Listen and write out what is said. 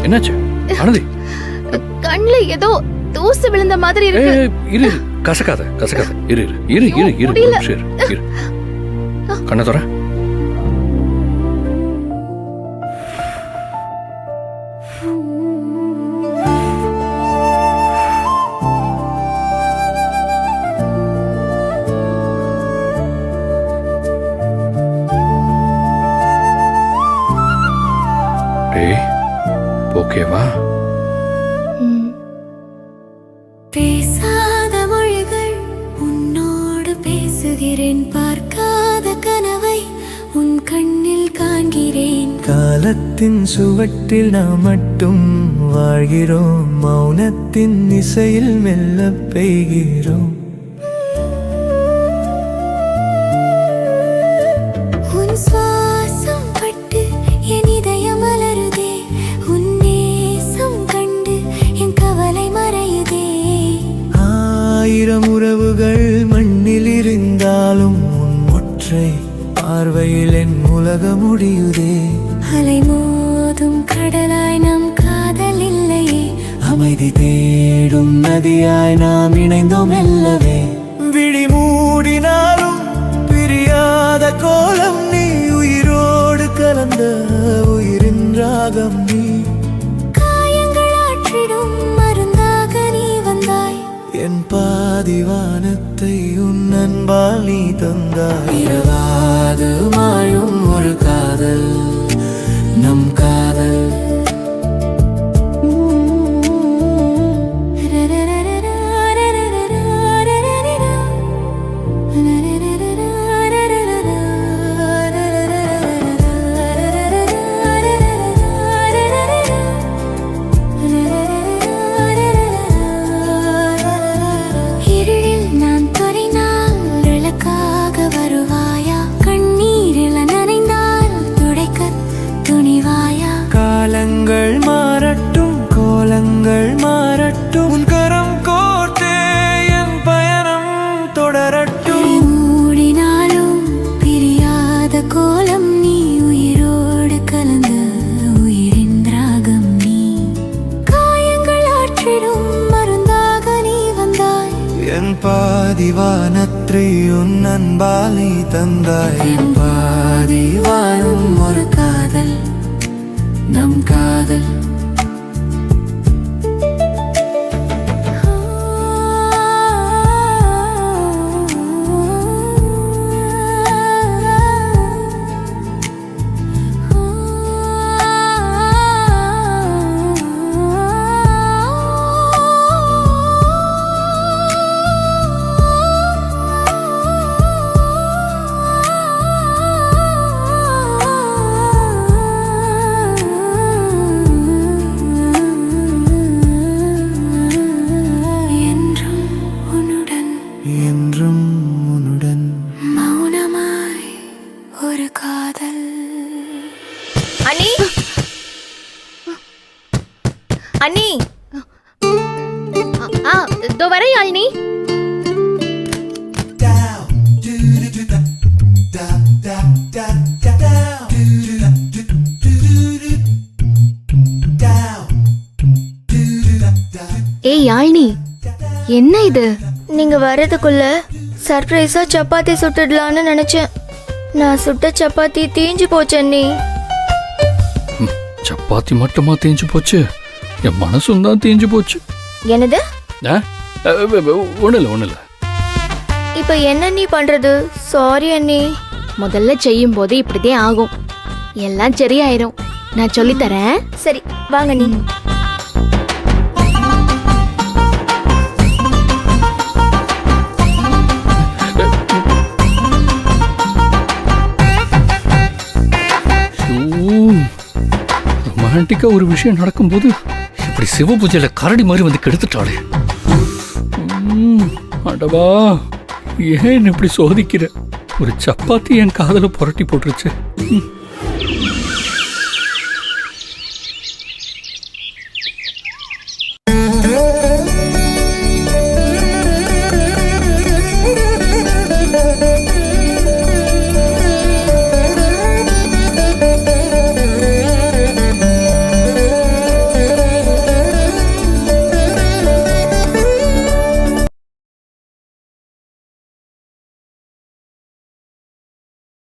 என்னாச்சு ஆனந்தி? கண்ணுல ஏதோ தூசு விழுந்த மாதிரி இருக்கு. இரு கசக்காத இரு இரு இரு இரு இரு கண்ண தர. ஓகேவா? பேசாத மொழிகள் உன்னோடு பேசுகிறேன், பார்க்காத கனவை உன் கண்ணில் காண்கிறேன். காலத்தின் சுவட்டில் நாம் மட்டும் வாழ்கிறோம், மௌனத்தின் இசையில் மெல்ல பெய்கிறோம். உன் சுவாசம் பட்டு என் இதயம் மலருதே, உன் நேசம் கண்டு என் கவலை மறையுதே. ஆயிரம் உறவுகள் மண்ணில் இருந்தாலும் உன் ஒற்றை பார்வையில் என் உலகம் முடியுதே. அலை மோதும் கடலாய் நம் காதல் இல்லையே, அமைதி தேடும் நதியாய் நாம் இணைந்தோம் அல்லவே. விழி மூடினாலும் பிரியாத கோலம் நீ, உயிரோடு கலந்த உயிரின் ராகம் நீ. காயங்கள் ஆற்றிடும் மருந்தாக நீ வந்தாய், என் பாதிவானத்தை உன் அன்பால் நீ தந்தாய். இரவாது மாயும் ஒரு காதல் நம் காதல். காலங்கள் மாறட்டும், கோலங்கள் மாறட்டும், உன் கரம் கோர்த்தே என் பயணம் தொடரட்டும். மூடினாலும் பிரியாத கோலம் நீ, உயிரோடு கலந்த உயிரின் ராகம் நீ. காயங்கள் ஆற்றிடும் மருந்தாக நீ வந்தாய், என் பாதிவானத்தை உன் அன்பால் நீ தந்தாய். என் பாதிவானும் ஒரு காதல் நம் காதல். என்றும் உன்னுடன் மௌனமாய் ஒரு காதல். அண்ணி அண்ணி, இதோ வர யாழினி. ஏய் யாழினி, என்ன இது? நீங்க வர்றதுக்குள்ள சர்ப்ரைஸா சப்பாத்தி சுட்டுடலான்னு நினைச்சேன். நான் சுட்ட சப்பாத்தி தீஞ்சு போச்சு அண்ணி. சப்பாத்தி மட்டுமா தேஞ்சு போச்சு? என் மனசும் தான் தேஞ்சு போச்சு. என்னது? ஒண்ணுல. இப்ப என்ன நீ பண்றது? சாரி அண்ணி. முதல்ல செய்யும் போது இப்படிதான் ஆகும், எல்லாம் சரியாயிரும். நான் சொல்லித்தரேன். சரி வாங்க நீ. ரொமான்டிக்கா ஒரு விஷயம் நடக்கும்போது இப்படி சிவ பூஜையில கரடி மாதிரி வந்து கெடுத்துட்டாளே. அடவா, ஏன் இப்படி சோதிக்கிற? ஒரு சப்பாத்தி என் காதல புரட்டி போட்டுருச்சு.